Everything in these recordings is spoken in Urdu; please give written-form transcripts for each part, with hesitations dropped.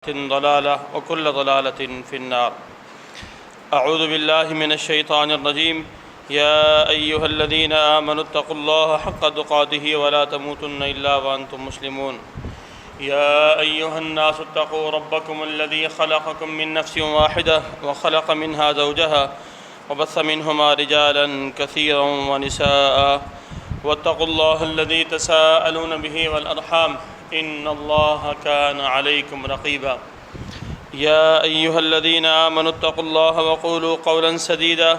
ضلالة وكل ضلالة في النار. أعوذ بالله من الشيطان الرجيم. يا أيها الذين آمنوا اتقوا الله حق تقاته ولا تموتن إلا وأنتم مسلمون. يا أيها الناس اتقوا ربكم الذي خلقكم من نفس واحدة وخلق منها زوجها وبث منهما رجالا كثيرا ونساء واتقوا الله الذي تساءلون به والأرحام إن الله كان عليكم رقيبا. يا أيها الذين آمنوا اتقوا الله وقولوا قولا سديدا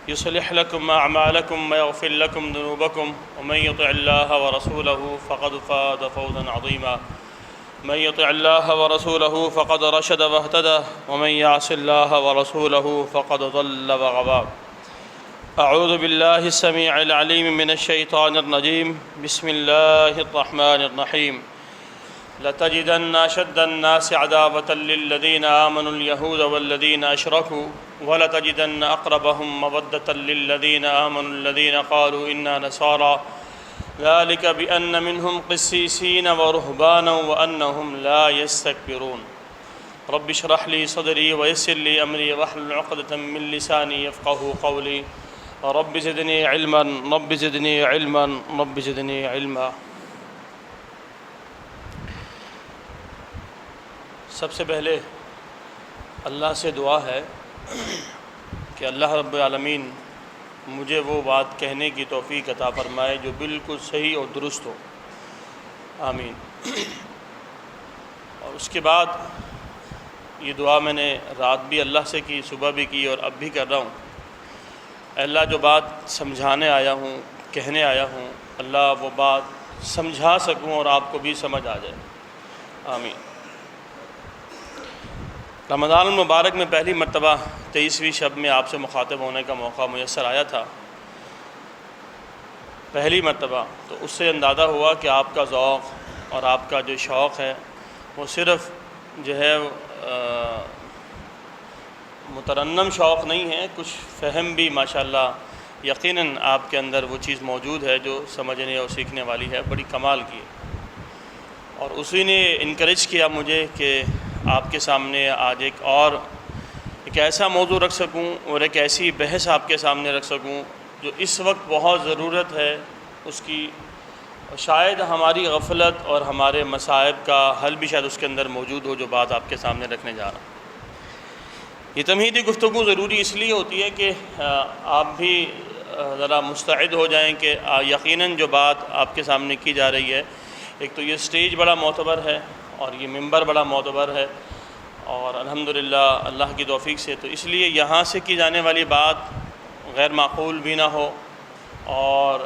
يصلح لكم أعمالكم ويغفر لكم ذنوبكم ومن يطع الله ورسوله فقد فاز فوزا عظيما. من يطع الله ورسوله فقد رشد واهتدى ومن يعص الله ورسوله فقد ضل وغوى. أعوذ بالله السميع العليم من الشيطان الرجيم. بسم الله الرحمن الرحيم. لتجدن أشد الناس عداوة للذين آمنوا اليهود والذين أشركوا ولتجدن أقربهم مودة للذين آمنوا الذين قالوا إنا نصارى ذلك بأن منهم قسيسين ورهبانا وأنهم لا يستكبرون. رب اشرح لي صدري ويسر لي أمري واحلل عقدة من لساني يفقهوا قولي. رب زدني علما رب زدني علما رب زدني علما. سب سے پہلے اللہ سے دعا ہے کہ اللہ رب العالمین مجھے وہ بات کہنے کی توفیق عطا فرمائے جو بالکل صحیح اور درست ہو. آمین. اور اس کے بعد یہ دعا میں نے رات بھی اللہ سے کی، صبح بھی کی اور اب بھی کر رہا ہوں. اللہ جو بات سمجھانے آیا ہوں، کہنے آیا ہوں، اللہ وہ بات سمجھا سکوں اور آپ کو بھی سمجھ آ جائے. آمین. رمضان المبارک میں پہلی مرتبہ 23ویں شب میں آپ سے مخاطب ہونے کا موقع میسر آیا تھا، پہلی مرتبہ. تو اس سے اندازہ ہوا کہ آپ کا ذوق اور آپ کا جو شوق ہے وہ صرف جو ہے مترنم شوق نہیں ہے، کچھ فہم بھی ماشاءاللہ یقیناً آپ کے اندر وہ چیز موجود ہے جو سمجھنے اور سیکھنے والی ہے، بڑی کمال کی. اور اسی نے انکریج کیا مجھے کہ آپ کے سامنے آج ایک ایسا موضوع رکھ سکوں اور ایک ایسی بحث آپ کے سامنے رکھ سکوں جو اس وقت بہت ضرورت ہے اس کی. شاید ہماری غفلت اور ہمارے مصائب کا حل بھی شاید اس کے اندر موجود ہو جو بات آپ کے سامنے رکھنے جا رہا ہوں. یہ تمہیدی گفتگو ضروری اس لیے ہوتی ہے کہ آپ بھی ذرا مستعد ہو جائیں کہ یقیناً جو بات آپ کے سامنے کی جا رہی ہے، ایک تو یہ سٹیج بڑا معتبر ہے اور یہ ممبر بڑا معتبر ہے اور الحمدللہ اللہ کی توفیق سے، تو اس لیے یہاں سے کی جانے والی بات غیر معقول بھی نہ ہو اور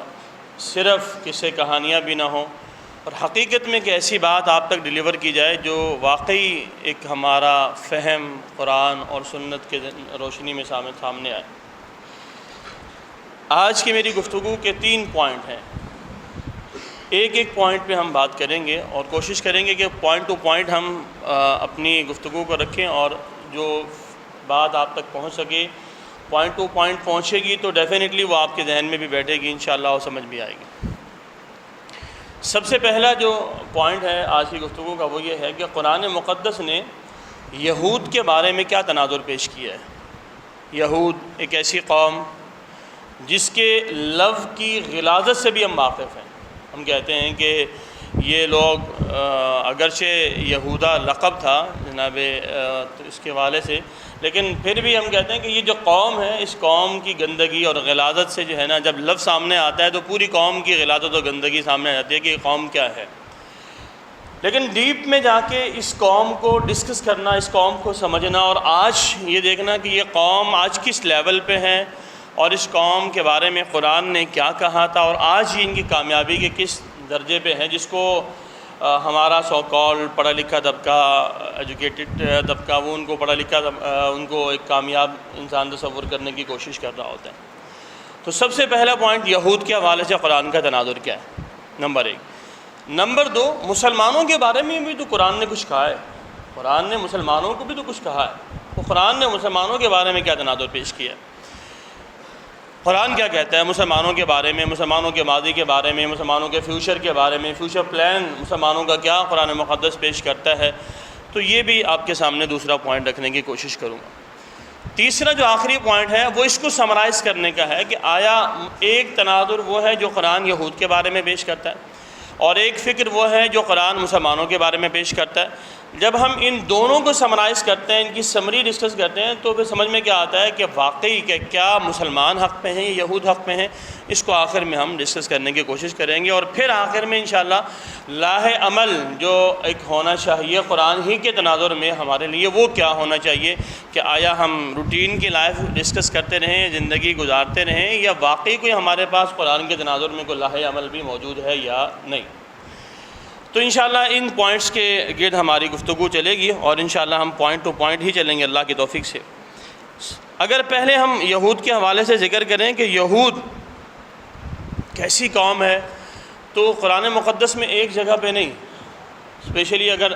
صرف قصے کہانیاں بھی نہ ہوں، اور حقیقت میں کہ ایسی بات آپ تک ڈیلیور کی جائے جو واقعی ایک ہمارا فہم قرآن اور سنت کے روشنی میں سامنے آئے. آج کی میری گفتگو کے 3 پوائنٹ ہیں. ایک پوائنٹ پہ ہم بات کریں گے اور کوشش کریں گے کہ پوائنٹ ٹو پوائنٹ ہم اپنی گفتگو کو رکھیں اور جو بات آپ تک پہنچ سکے پوائنٹ ٹو پوائنٹ پہنچے گی تو ڈیفینیٹلی وہ آپ کے ذہن میں بھی بیٹھے گی، انشاءاللہ وہ سمجھ بھی آئے گی. سب سے پہلا جو پوائنٹ ہے آج کی گفتگو کا وہ یہ ہے کہ قرآن مقدس نے یہود کے بارے میں کیا تناظر پیش کیا ہے. یہود ایک ایسی قوم جس کے لفظ کی غلاظت سے بھی ہم واقف ہیں. ہم کہتے ہیں کہ یہ لوگ اگرچہ یہودا لقب تھا جناب اس کے والے سے، لیکن پھر بھی ہم کہتے ہیں کہ یہ جو قوم ہے اس قوم کی گندگی اور غلاظت سے جو ہے نا، جب لفظ سامنے آتا ہے تو پوری قوم کی غلاظت اور گندگی سامنے آ جاتی ہے کہ یہ قوم کیا ہے. لیکن ڈیپ میں جا کے اس قوم کو ڈسکس کرنا، اس قوم کو سمجھنا اور آج یہ دیکھنا کہ یہ قوم آج کس لیول پہ ہے اور اس قوم کے بارے میں قرآن نے کیا کہا تھا اور آج ہی ان کی کامیابی کے کس درجے پہ ہیں، جس کو ہمارا سو کال پڑھا لکھا طبقہ، ایجوکیٹڈ طبقہ، وہ ان کو پڑھا لکھا ان کو ایک کامیاب انسان تصور کرنے کی کوشش کر رہا ہوتا ہے. تو سب سے پہلا پوائنٹ یہود کے حوالے سے قرآن کا تناظر کیا ہے، نمبر 1. نمبر 2، مسلمانوں کے بارے میں بھی تو قرآن نے کچھ کہا ہے. قرآن نے مسلمانوں کو بھی تو کچھ کہا ہے. تو قرآن نے مسلمانوں کے بارے میں کیا تناظر پیش کیا ہے. قرآن کیا کہتا ہے مسلمانوں کے بارے میں، مسلمانوں کے ماضی کے بارے میں، مسلمانوں کے فیوچر کے بارے میں، فیوچر پلان مسلمانوں کا کیا قرآن مقدس پیش کرتا ہے. تو یہ بھی آپ کے سامنے دوسرا پوائنٹ رکھنے کی کوشش کروں گا۔ تیسرا جو آخری پوائنٹ ہے وہ اس کو سمرائز کرنے کا ہے کہ آیا ایک تناظر وہ ہے جو قرآن یہود کے بارے میں پیش کرتا ہے، اور ایک فکر وہ ہے جو قرآن مسلمانوں کے بارے میں پیش کرتا ہے۔ جب ہم ان دونوں کو سمرائز کرتے ہیں، ان کی سمری ڈسکس کرتے ہیں، تو پھر سمجھ میں کیا آتا ہے کہ واقعی کہ کیا مسلمان حق پہ ہیں یا یہود حق پہ ہیں، اس کو آخر میں ہم ڈسکس کرنے کی کوشش کریں گے۔ اور پھر آخر میں انشاءاللہ لاہ عمل جو ایک ہونا چاہیے قرآن ہی کے تناظر میں ہمارے لیے، وہ کیا ہونا چاہیے کہ آیا ہم روٹین کی لائف ڈسکس کرتے رہیں، زندگی گزارتے رہیں، یا واقعی کوئی ہمارے پاس قرآن کے تناظر میں کوئی لاہ عمل بھی موجود ہے یا نہیں۔ تو انشاءاللہ ان پوائنٹس کے گرد ہماری گفتگو چلے گی، اور انشاءاللہ ہم پوائنٹ ٹو پوائنٹ ہی چلیں گے اللہ کی توفیق سے۔ اگر پہلے ہم یہود کے حوالے سے ذکر کریں کہ یہود کیسی قوم ہے، تو قرآن مقدس میں ایک جگہ پہ نہیں، اسپیشلی اگر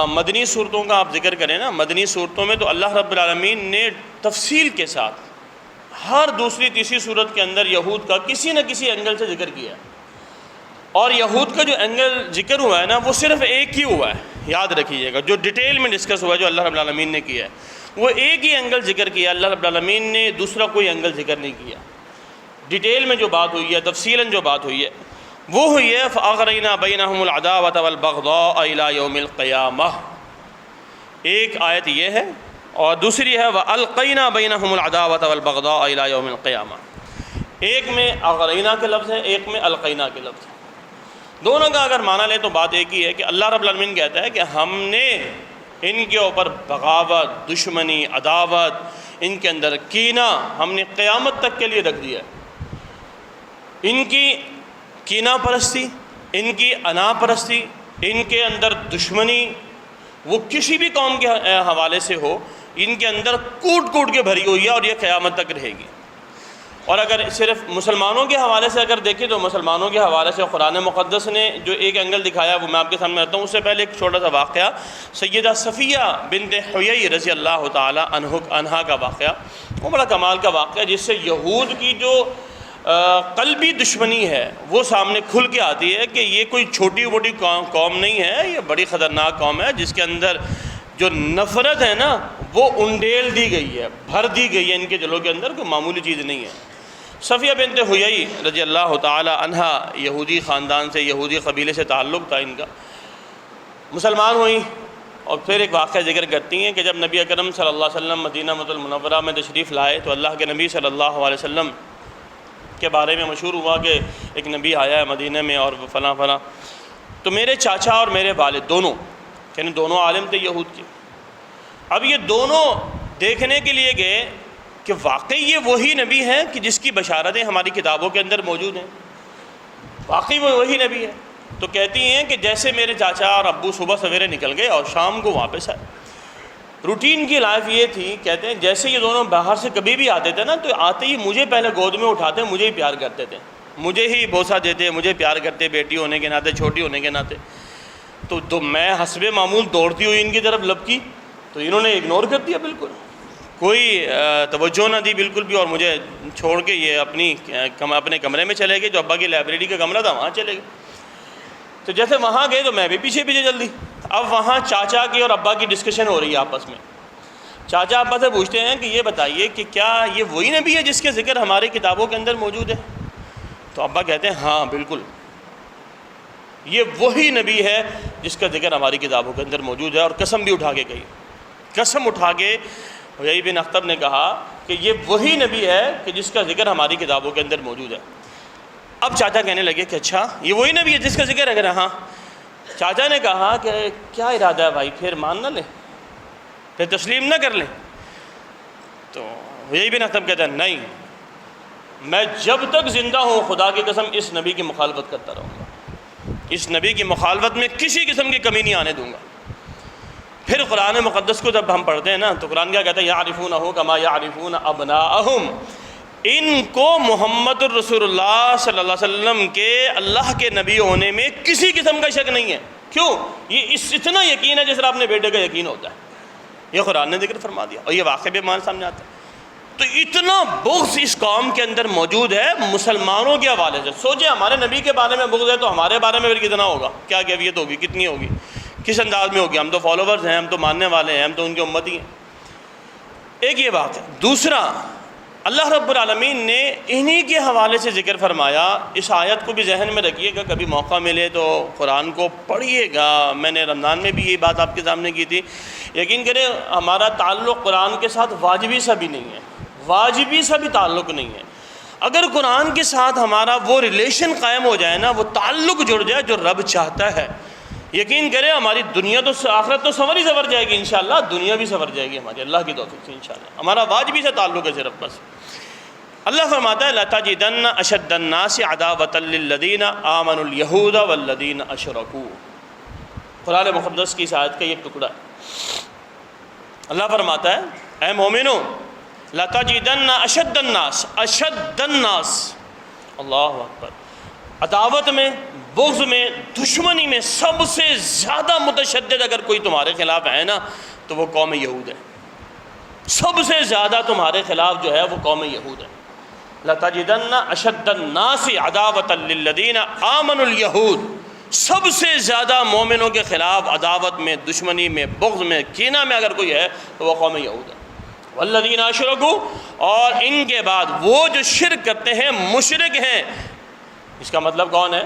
مدنی صورتوں کا آپ ذکر کریں نا، مدنی صورتوں میں تو اللہ رب العالمین نے تفصیل کے ساتھ ہر دوسری تیسری صورت کے اندر یہود کا کسی نہ کسی اینگل سے ذکر کیا ہے۔ اور یہود کا جو اینگل ذکر ہوا ہے نا، وہ صرف ایک ہی ہوا ہے، یاد رکھیے گا، جو ڈیٹیل میں ڈسکس ہوا ہے جو اللہ رب العالمین نے کیا ہے، وہ ایک ہی اینگل ذکر کیا، اللہ رب العالمین نے دوسرا کوئی اینگل ذکر نہیں کیا۔ ڈیٹیل میں جو بات ہوئی ہے، تفصیلاً جو بات ہوئی ہے، وہ ہوئی ہے فَأَغْرَيْنَا بَيْنَهُمُ الْعَدَاوَةَ وَالْبَغْضَاءَ إِلَى يَوْمِ الْقِيَامَةِ۔ ایک آیت یہ ہے، اور دوسری ہے وَأَلْقَيْنَا بَيْنَهُمُ الْعَدَاوَةَ وَالْبَغْضَاءَ إِلَى يَوْمِ الْقِيَامَةِ۔ ایک میں اغرینا کے لفظ ہے، ایک میں القینا کے لفظ ہے۔ دونوں کا اگر معنی لیں تو بات ایک ہی ہے کہ اللہ رب العالمین کہتا ہے کہ ہم نے ان کے اوپر بغاوت، دشمنی، عداوت، ان کے اندر کینہ ہم نے قیامت تک کے لیے رکھ دیا ہے۔ ان کی کینہ پرستی، ان کی انا پرستی، ان کے اندر دشمنی، وہ کسی بھی قوم کے حوالے سے ہو، ان کے اندر کوٹ کوٹ کے بھری ہوئی ہے، اور یہ قیامت تک رہے گی۔ اور اگر صرف مسلمانوں کے حوالے سے اگر دیکھیں تو مسلمانوں کے حوالے سے قرآن مقدس نے جو ایک اینگل دکھایا وہ میں آپ کے سامنے رکھتا ہوں۔ اس سے پہلے ایک چھوٹا سا واقعہ، سیدہ صفیہ بنت حیی رضی اللہ تعالی عنہا کا واقعہ، وہ بڑا کمال کا واقعہ، جس سے یہود کی جو قلبی دشمنی ہے وہ سامنے کھل کے آتی ہے کہ یہ کوئی چھوٹی موٹی قوم نہیں ہے، یہ بڑی خطرناک قوم ہے، جس کے اندر جو نفرت ہے نا وہ انڈیل دی گئی ہے، بھر دی گئی ہے ان کے دلوں کے اندر، کوئی معمولی چیز نہیں ہے۔ صفیہ بنت حیی رضی اللہ تعالی عنہا یہودی خاندان سے، یہودی قبیلے سے تعلق تھا ان کا، مسلمان ہوئیں، اور پھر ایک واقعہ ذکر کرتی ہیں کہ جب نبی اکرم صلی اللہ علیہ وسلم مدینہ المنورہ میں تشریف لائے تو اللہ کے نبی صلی اللہ علیہ وسلم کے بارے میں مشہور ہوا کہ ایک نبی آیا ہے مدینہ میں اور فلاں فلاں۔ تو میرے چاچا اور میرے والد دونوں، یعنی دونوں عالم تھے یہود کے، اب یہ دونوں دیکھنے کے لیے گئے کہ واقعی یہ وہی نبی ہے کہ جس کی بشارتیں ہماری کتابوں کے اندر موجود ہیں، واقعی وہ وہی نبی ہے۔ تو کہتی ہیں کہ جیسے میرے چاچا اور ابو صبح سویرے نکل گئے اور شام کو واپس آئے، روٹین کی لائف یہ تھی، کہتے ہیں جیسے یہ دونوں باہر سے کبھی بھی آتے تھے نا تو آتے ہی مجھے پہلے گود میں اٹھاتے، مجھے ہی پیار کرتے تھے، مجھے ہی بوسہ دیتے، مجھے پیار کرتے، بیٹی ہونے کے ناطے، چھوٹی ہونے کے ناطے۔ تو میں حسب معمول دوڑتی ہوئی ان کی طرف لپکی تو انہوں نے اگنور کر دیا، بالکل کوئی توجہ نہ دی بالکل بھی، اور مجھے چھوڑ کے یہ اپنے کمرے میں چلے گئے، جو ابا کی لائبریری کا کمرہ تھا وہاں چلے گئے۔ تو جیسے وہاں گئے تو میں بھی پیچھے پیچھے چل دی۔ اب وہاں چاچا کی اور ابا کی ڈسکشن ہو رہی ہے آپس میں۔ چاچا ابا سے پوچھتے ہیں کہ یہ بتائیے کہ کیا یہ وہی نبی ہے جس کے ذکر ہماری کتابوں کے اندر موجود ہے؟ تو ابا کہتے ہیں ہاں بالکل، یہ وہی نبی ہے جس کا ذکر ہماری کتابوں کے اندر موجود ہے، اور قسم بھی اٹھا کے کہی، قسم اٹھا کے حیی بن اخطب نے کہا کہ یہ وہی نبی ہے کہ جس کا ذکر ہماری کتابوں کے اندر موجود ہے۔ اب چاچا کہنے لگے کہ اچھا یہ وہی نبی ہے جس کا ذکر ہے؟ ہاں۔ چاچا نے کہا کہ کیا ارادہ ہے بھائی، پھر مان نہ لیں، پھر تسلیم نہ کر لیں؟ تو حیی بن اخطب کہتا ہے نہیں، میں جب تک زندہ ہوں خدا کی قسم اس نبی کی مخالفت کرتا رہوں گا، اس نبی کی مخالفت میں کسی قسم کی کمی نہیں آنے دوں گا۔ پھر قرآن مقدس کو جب ہم پڑھتے ہیں نا تو قرآن کیا کہتا ہے یعرفونہ کما یعرفون ابناءہم، ان کو محمد الرسول اللہ صلی اللہ علیہ وسلم کے اللہ کے نبی ہونے میں کسی قسم کا شک نہیں ہے۔ کیوں؟ یہ اتنا یقین ہے جس طرح اپنے بیٹے کا یقین ہوتا ہے، یہ قرآن نے ذکر فرما دیا، اور یہ واقعہ بھی ہمارے سامنے آتا ہے۔ تو اتنا بغض اس قوم کے اندر موجود ہے مسلمانوں کے حوالے سے۔ سوچیں ہمارے نبی کے بارے میں بغض ہے تو ہمارے بارے میں پھر کتنا ہوگا، کیا کیفیت ہوگی، کتنی ہوگی؟ کس انداز میں ہوگی؟ ہم تو فالوورز ہیں، ہم تو ماننے والے ہیں، ہم تو ان کے امتی ہیں۔ ایک یہ بات ہے۔ دوسرا، اللہ رب العالمین نے انہی کے حوالے سے ذکر فرمایا، اس آیت کو بھی ذہن میں رکھیے گا، کبھی موقع ملے تو قرآن کو پڑھیے گا۔ میں نے رمضان میں بھی یہ بات آپ کے سامنے کی تھی۔ یقین کریں ہمارا تعلق قرآن کے ساتھ واجبی سا بھی نہیں ہے، واجبی سا بھی تعلق نہیں ہے۔ اگر قرآن کے ساتھ ہمارا وہ ریلیشن قائم ہو جائے نا، وہ تعلق جڑ جائے جو رب چاہتا ہے، یقین کریں ہماری دنیا تو آخرت تو سنور ہی سنور جائے گی انشاءاللہ، دنیا بھی سنور جائے گی ہماری، اللہ کی توفیق سے انشاءاللہ۔ ہمارا واجبی سے تعلق ہے صرف بس۔ اللہ فرماتا ہے لَتَجِدَنَّ أَشَدَّ النَّاسِ عَدَاوَةً لِلَّذِينَ آمَنُوا الْيَهُودَ وَالَّذِينَ أَشْرَكُوا۔ قرآن مقدس کی اس آیت کا یہ ٹکڑا ہے۔ اللہ فرماتا ہے اے مومنو لَتَجِدَنَّ أَشَدَّ النَّاسِ، اشد الناس، اللہ اکبر، عداوت میں، بغض میں، دشمنی میں سب سے زیادہ متشدد اگر کوئی تمہارے خلاف ہے نا تو وہ قوم یہود ہے۔ سب سے زیادہ تمہارے خلاف جو ہے وہ قوم یہود ہے۔ لَتَجِدَنَّ أَشَدَّ النَّاسِ عَدَاوَةً لِلَّذِينَ آمَنُوا الْيَهُودَ، سب سے زیادہ مومنوں کے خلاف عداوت میں، دشمنی میں، بغض میں، کینہ میں اگر کوئی ہے تو وہ قوم یہود ہے۔ وَالَّذِينَ أَشْرَكُوا، اور ان کے بعد وہ جو شرک کرتے ہیں مشرک ہیں۔ اس کا مطلب کون ہے؟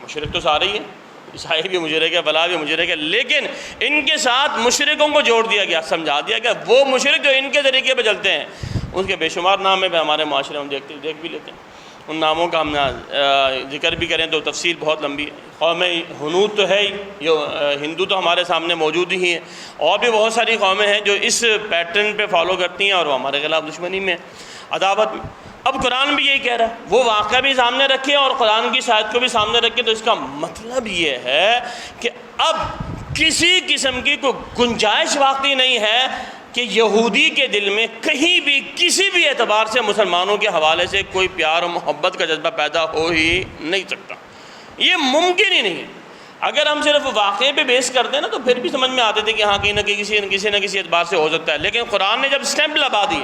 مشرک تو سارے ہی ہیں، عیسائی بھی مشرک ہے، فلاں بھی مشرک ہے، لیکن ان کے ساتھ مشرکوں کو جوڑ دیا گیا، سمجھا دیا گیا وہ مشرک جو ان کے طریقے پہ چلتے ہیں۔ ان کے بے شمار نام ہیں ہمارے معاشرے میں، ہم دیکھ بھی لیتے ہیں۔ ان ناموں کا ہم ذکر بھی کریں تو تفصیل بہت لمبی ہے۔ قوم ہنود تو ہے ہی، یہ ہندو تو ہمارے سامنے موجود ہی ہیں، اور بھی بہت ساری قومیں ہیں جو اس پیٹرن پہ فالو کرتی ہیں اور وہ ہمارے خلاف دشمنی میں، عداوت میں۔ اب قرآن بھی یہی کہہ رہا ہے، وہ واقعہ بھی سامنے رکھے اور قرآن کی شاید کو بھی سامنے رکھے، تو اس کا مطلب یہ ہے کہ اب کسی قسم کی کوئی گنجائش واقعی نہیں ہے کہ یہودی کے دل میں کہیں بھی کسی بھی اعتبار سے مسلمانوں کے حوالے سے کوئی پیار و محبت کا جذبہ پیدا ہو ہی نہیں سکتا، یہ ممکن ہی نہیں ہے۔ اگر ہم صرف واقعے پہ بیس کرتے ہیں نا تو پھر بھی سمجھ میں آتے تھے کہ ہاں کہیں نہ کسی نہ کسی اعتبار سے ہو سکتا ہے، لیکن قرآن نے جب سٹیمپ لگا دی،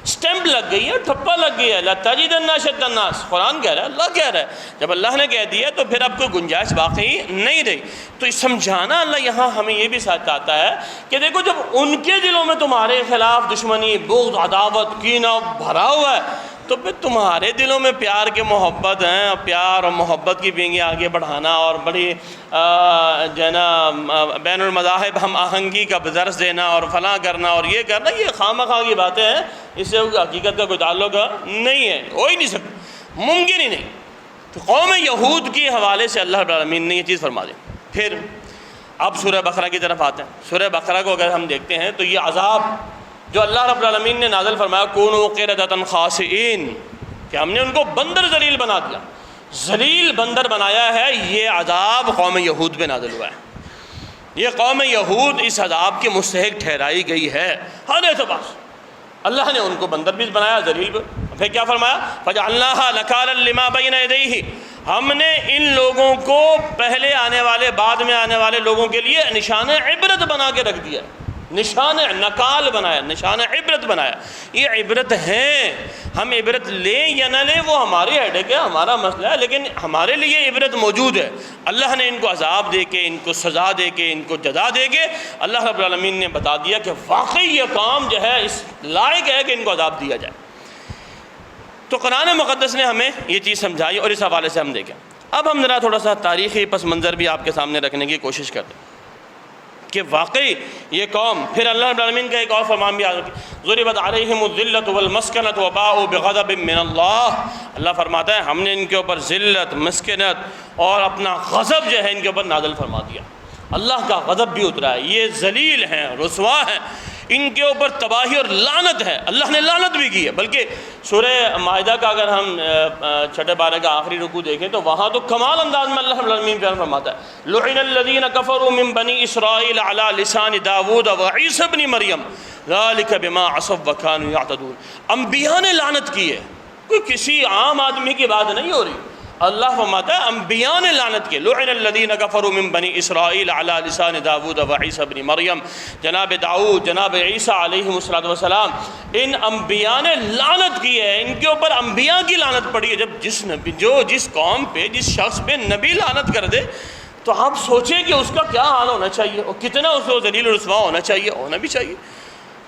سٹیمپ لگ گئی ہے، ٹھپا لگ گئی ہے، لَتَجِدَنَّ أَشَدَّ النَّاسِ، قرآن کہہ رہا ہے، اللہ کہہ رہا ہے، جب اللہ نے کہہ دیا تو پھر اب کوئی گنجائش باقی نہیں رہی۔ تو سمجھانا اللہ یہاں ہمیں یہ بھی ساتھ چاہتا ہے کہ دیکھو جب ان کے دلوں میں تمہارے خلاف دشمنی، بغض، عداوت، کینہ بھرا ہوا ہے تو پھر تمہارے دلوں میں پیار کے محبت ہیں، پیار اور محبت کی بینگیں آگے بڑھانا اور بڑی جو ہے نا بین المذاہب ہم آہنگی کا درس دینا اور فلاں کرنا اور یہ کرنا، یہ خواہ کی باتیں ہیں، اس سے حقیقت کا کوئی تعلق نہیں ہے، ہو ہی نہیں سکتا، ممکن ہی نہیں۔ تو قوم یہود کے حوالے سے اللہ رب العالمین نے یہ چیز فرما دی۔ پھر اب سورہ بقرہ کی طرف آتے ہیں۔ سورہ بقرہ کو اگر ہم دیکھتے ہیں تو یہ عذاب جو اللہ رب العالمین نے نازل فرمایا کونوا قردۃ خاسئین، کہ ہم نے ان کو بندر ذلیل بنا دیا، ذلیل بندر بنایا ہے، یہ عذاب قوم یہود پہ نازل ہوا ہے۔ یہ قوم یہود اس عذاب کی مستحق ٹھہرائی گئی ہے ہر اعتبار سے۔ اللہ نے ان کو بندر بھی بنایا، ذلیل بھی۔ پھر کیا فرمایا؟ فَجَعَلْنَاهَا نَكَالًا لِمَا بَيْنَ يَدَيْهِ، ہم نے ان لوگوں کو پہلے آنے والے، بعد میں آنے والے لوگوں کے لیے نشان عبرت بنا کے رکھ دیا، نشان نکال بنایا، نشان عبرت بنایا۔ یہ عبرت ہیں، ہم عبرت لیں یا نہ لیں وہ ہماری ہیڈک ہے، ہمارا مسئلہ ہے، لیکن ہمارے لیے عبرت موجود ہے۔ اللہ نے ان کو عذاب دے کے، ان کو سزا دے کے، ان کو جزا دے کے اللہ رب العالمین نے بتا دیا کہ واقعی یہ کام جو ہے اس لائق ہے کہ ان کو عذاب دیا جائے۔ تو قرآن مقدس نے ہمیں یہ چیز سمجھائی اور اس حوالے سے ہم دیکھیں۔ اب ہم ذرا تھوڑا سا تاریخی پس منظر بھی آپ کے سامنے رکھنے کی کوشش کرتے ہیں کہ واقعی یہ قوم، پھر اللہ رب العالمین کا ایک اور فرمان بھی آ رہا ہے، ضربت علیہم الذلۃ والمسکنۃ وباءوا بغضب من اللہ۔ اللہ فرماتا ہے ہم نے ان کے اوپر ذلت، مسکنت اور اپنا غضب جو ہے ان کے اوپر نازل فرما دیا، اللہ کا غضب بھی اترا ہے، یہ ذلیل ہیں، رسوا ہیں، ان کے اوپر تباہی اور لعنت ہے، اللہ نے لعنت بھی کی ہے۔ بلکہ سورہ مائدہ کا اگر ہم چھٹے پارے کا آخری رکوع دیکھیں تو وہاں تو کمال انداز میں اللہ رب العالمین بیان فرماتا ہے لعن الذین کفروا من بنی اسرائیل علی لسان داود وعیسی ابن مریم ذلک بما عصوا وکانوا یعتدون۔ انبیاء نے لعنت کی ہے، کوئی کسی عام آدمی کی بات نہیں ہو رہی، اللہ فرماتا ہے انبیاء نے لعنت کی۔ لعن الذین کفروا من بنی اسرائیل علی لسان داود وعیسی ابن مریم، جناب داؤد، جناب عیسیٰ علیہ السلام، ان انبیاء نے لعنت کی ہے، ان کے اوپر انبیاء کی لعنت پڑی ہے۔ جب جس قوم پہ، جس شخص پہ نبی لعنت کر دے تو آپ سوچیں کہ اس کا کیا حال ہونا چاہیے اور کتنا اس کو ذلیل و رسوا ہونا چاہیے، ہونا بھی چاہیے۔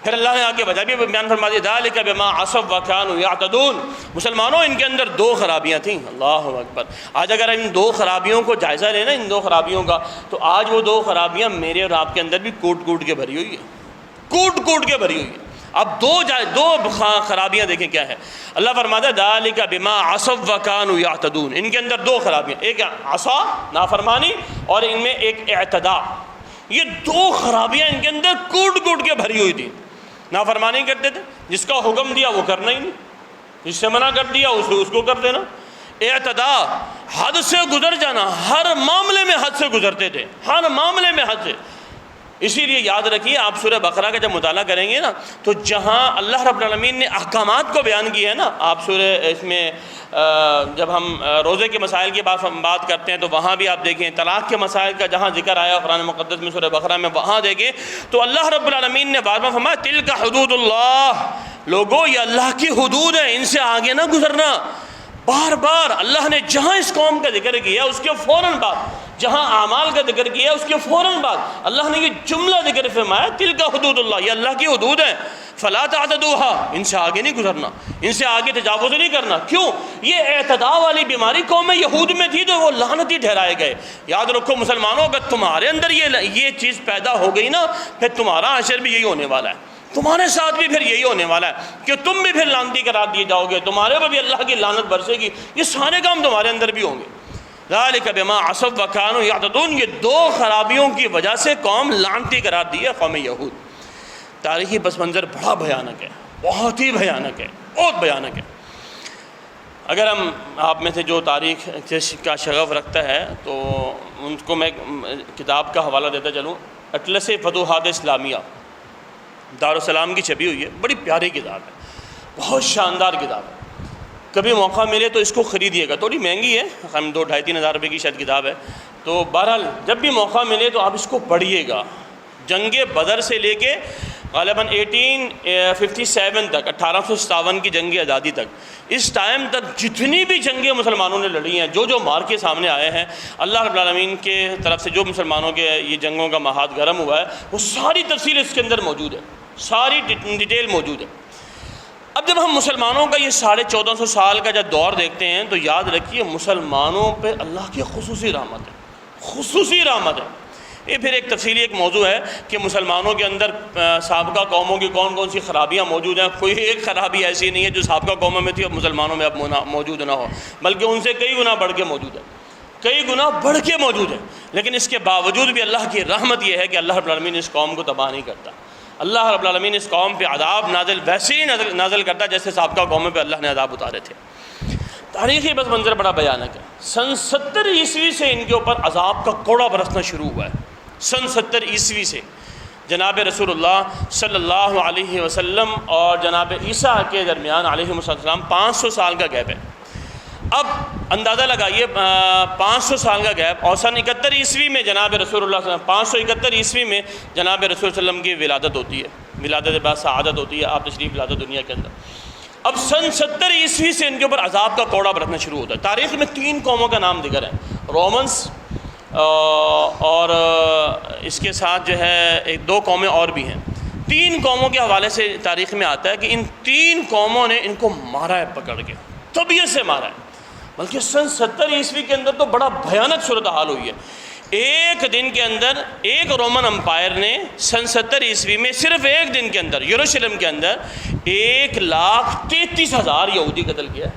پھر اللہ نے آگے وجہ بھی بیان فرما دی، ذالک بما عصوا وکانوا یعتدون۔ مسلمانوں ان کے اندر دو خرابیاں تھیں، اللہ اکبر۔ آج اگر ان دو خرابیوں کو جائزہ لینا، ان دو خرابیوں کا، تو آج وہ دو خرابیاں میرے اور آپ کے اندر بھی کوٹ کوٹ کے بھری ہوئی ہے، کوٹ کوٹ کے بھری ہوئی ہے۔ اب دو خرابیاں دیکھیں کیا ہے۔ اللہ فرماتا ہے ذالک بما عصوا وکانوا یعتدون، ان کے اندر دو خرابیاں، ایک عصا نافرمانی اور ان میں ایک اعتداء۔ یہ دو خرابیاں ان کے اندر کوٹ کوٹ کے بھری ہوئی تھی۔ نافرمانی کرتے تھے، جس کا حکم دیا وہ کرنا ہی نہیں، جس سے منع کر دیا اس کو کر دینا۔ اعتداء، حد سے گزر جانا، ہر معاملے میں حد سے گزرتے تھے، ہر معاملے میں حد سے۔ اسی لیے یاد رکھیے، آپ سورہ بقرہ کا جب مطالعہ کریں گے نا، تو جہاں اللہ رب العالمین نے احکامات کو بیان کیا ہے نا، آپ سورہ اس میں جب ہم روزے کے مسائل کی بات کرتے ہیں تو وہاں بھی آپ دیکھیں، طلاق کے مسائل کا جہاں ذکر آیا قرآن مقدس میں سورہ بقرہ میں، وہاں دیکھیں تو اللہ رب العالمین نے بار بار فرمایا تلک حدود اللہ، لوگوں یہ اللہ کی حدود ہے، ان سے آگے نہ گزرنا۔ بار بار اللہ نے جہاں اس قوم کا ذکر کیا اس کے فوراً بعد، جہاں اعمال کا ذکر کیا اس کے فوراً بعد اللہ نے یہ جملہ ذکر فرمایا تلک حدود اللہ، یہ اللہ کی حدود ہیں، فلا تعتدوها، ان سے آگے نہیں گزرنا، ان سے آگے تجاوز نہیں کرنا۔ کیوں؟ یہ اعتداء والی بیماری قوم یہود میں تھی تو وہ لعنتی ٹھہرائے گئے۔ یاد رکھو مسلمانوں، اگر تمہارے اندر یہ چیز پیدا ہو گئی نا، پھر تمہارا حشر بھی یہی ہونے والا ہے، تمہارے ساتھ بھی پھر یہی ہونے والا ہے کہ تم بھی پھر لعنتی قرار دیے جاؤ گے، تمہارے پر بھی اللہ کی لعنت برسے گی، یہ سارے کام تمہارے اندر بھی ہوں گے۔ ذالک بما عصوا وکانوا یعتدون، یہ دو خرابیوں کی وجہ سے قوم لعنتی قرار دی ہے قوم یہود۔ تاریخی پس منظر بڑا بھیانک ہے، بہت ہی بھیانک ہے، بہت بھیانک ہے۔ اگر ہم آپ میں سے جو تاریخ کا شغف رکھتا ہے تو ان کو میں کتاب کا حوالہ دیتا چلوں، اطلس فتوحات اسلامیہ، دارالسلام کی چھپی ہوئی ہے، بڑی پیاری کتاب ہے، بہت شاندار کتاب ہے۔ کبھی موقع ملے تو اس کو خریدیے گا، تھوڑی مہنگی ہے، ہم 2-2.5-3 ہزار روپے کی شاید کتاب ہے، تو بہرحال جب بھی موقع ملے تو آپ اس کو پڑھیے گا۔ جنگ بدر سے لے کے غالباً 1857 تک، 1857 کی جنگ آزادی تک، اس ٹائم تک جتنی بھی جنگیں مسلمانوں نے لڑی ہیں، جو مار کے سامنے آئے ہیں، اللہ رب العالمین کے طرف سے جو مسلمانوں کے یہ جنگوں کا محاذ گرم ہوا ہے، وہ ساری تفصیل اس کے اندر موجود ہے، ساری ڈیٹیل موجود ہے۔ اب جب ہم مسلمانوں کا یہ 1450 سال کا جب دور دیکھتے ہیں تو یاد رکھیے مسلمانوں پہ اللہ کی خصوصی رحمت ہے، خصوصی رحمت ہے۔ یہ پھر ایک تفصیلی ایک موضوع ہے کہ مسلمانوں کے اندر سابقہ قوموں کی کون کون سی خرابیاں موجود ہیں۔ کوئی ایک خرابی ایسی نہیں ہے جو سابقہ قوموں میں تھی اب مسلمانوں میں اب موجود نہ ہو، بلکہ ان سے کئی گنا بڑھ کے موجود ہے، کئی گنا بڑھ کے موجود ہے۔ لیکن اس کے باوجود بھی اللہ کی رحمت یہ ہے کہ اللہ رب العالمین اس قوم کو تباہ نہیں کرتا۔ اللہ رب العالمین اس قوم پہ عذاب نازل ویسے ہی نازل کرتا جیسے سابقہ قوموں پہ اللہ نے عذاب اتارے تھے۔ تاریخی بس منظر بڑا بھیانک ہے۔ سن 70 عیسوی سے ان کے اوپر عذاب کا کوڑا برسنا شروع ہوا ہے۔ سن 70 عیسوی سے جناب رسول اللہ صلی اللہ علیہ وسلم اور جناب عیسیٰ کے درمیان علیہ السلام 500 سال کا گیپ ہے۔ اب اندازہ لگائیے 500 سال کا گیپ، اور سن 71 عیسوی میں جناب رسول اللہ صلی اللہ علیہ وسلم 571 عیسوی میں جناب رسول صلی اللہ علیہ وسلم کی ولادت ہوتی ہے، ولادت بعد سعادت ہوتی ہے، آپ تشریف لاتے دنیا کے اندر۔ اب سن 70 عیسوی سے ان کے اوپر عذاب کا کوڑا برسنا شروع ہوتا ہے۔ تاریخ میں 3 قوموں کا نام ذکر ہے، رومنس اور اس کے ساتھ جو ہے 2 قومیں اور بھی ہیں۔ 3 قوموں کے حوالے سے تاریخ میں آتا ہے کہ ان 3 قوموں نے ان کو مارا ہے، پکڑ کے طبیعت سے مارا ہے۔ بلکہ سن 70 عیسوی کے اندر تو بڑا بھیانک صورتحال ہوئی ہے۔ ایک دن کے اندر ایک رومن امپائر نے سن 70 عیسوی میں صرف ایک دن کے اندر یروشلم کے اندر 1,33,000 یہودی قتل کیا ہے۔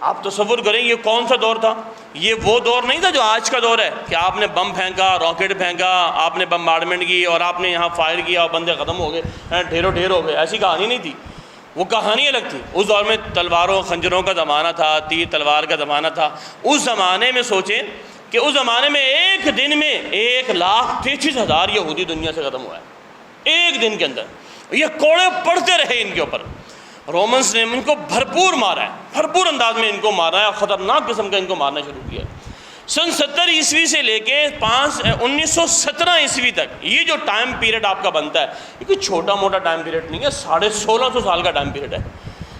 آپ تصور کریں یہ کون سا دور تھا؟ یہ وہ دور نہیں تھا جو آج کا دور ہے کہ آپ نے بم پھینکا، راکٹ پھینکا، آپ نے بمبارڈمنٹ کی اور آپ نے یہاں فائر کیا اور بندے ختم ہو گئے، ڈھیروں ڈھیر ہو گئے۔ ایسی کہانی نہیں تھی، وہ کہانی الگ تھی۔ اس دور میں تلواروں خنجروں کا زمانہ تھا، تیر تلوار کا زمانہ تھا۔ اس زمانے میں سوچیں کہ اس زمانے میں ایک دن میں 1,33,000 یہودی دنیا سے ختم ہوا ہے، ایک دن کے اندر۔ یہ کوڑے پڑتے رہے ان کے اوپر۔ رومنس نے ان کو بھرپور مارا ہے، بھرپور انداز میں ان کو مارا ہے، اور خطرناک قسم کا ان کو مارنا شروع کیا ہے۔ سن 70 عیسوی سے لے کے 1917 عیسوی تک یہ جو ٹائم پیریڈ آپ کا بنتا ہے، یہ کوئی چھوٹا موٹا ٹائم پیریڈ نہیں ہے، 1650 سال کا ٹائم پیریڈ ہے۔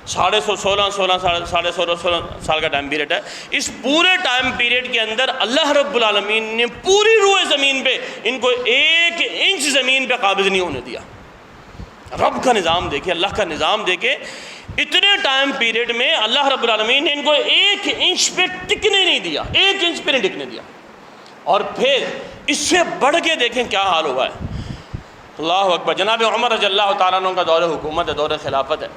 ساڑھے سولہ سال کا ٹائم پیریڈ ہے. اس پورے ٹائم پیریڈ کے اندر اللہ رب العالمین نے پوری روئے زمین پہ ان کو 1 انچ زمین پہ قابض نہیں ہونے دیا. رب کا نظام دیکھیں، اللہ کا نظام دیکھیں. اتنے ٹائم پیریڈ میں اللہ رب العالمین نے ان کو 1 انچ پہ ٹکنے نہیں دیا، 1 انچ پہ نہیں ٹکنے دیا. اور پھر اس سے بڑھ کے دیکھیں کیا حال ہوا ہے. اللہ اکبر. جناب عمر رضی اللہ تعالیٰ عنہ کا دور حکومت ہے، دور خلافت ہے.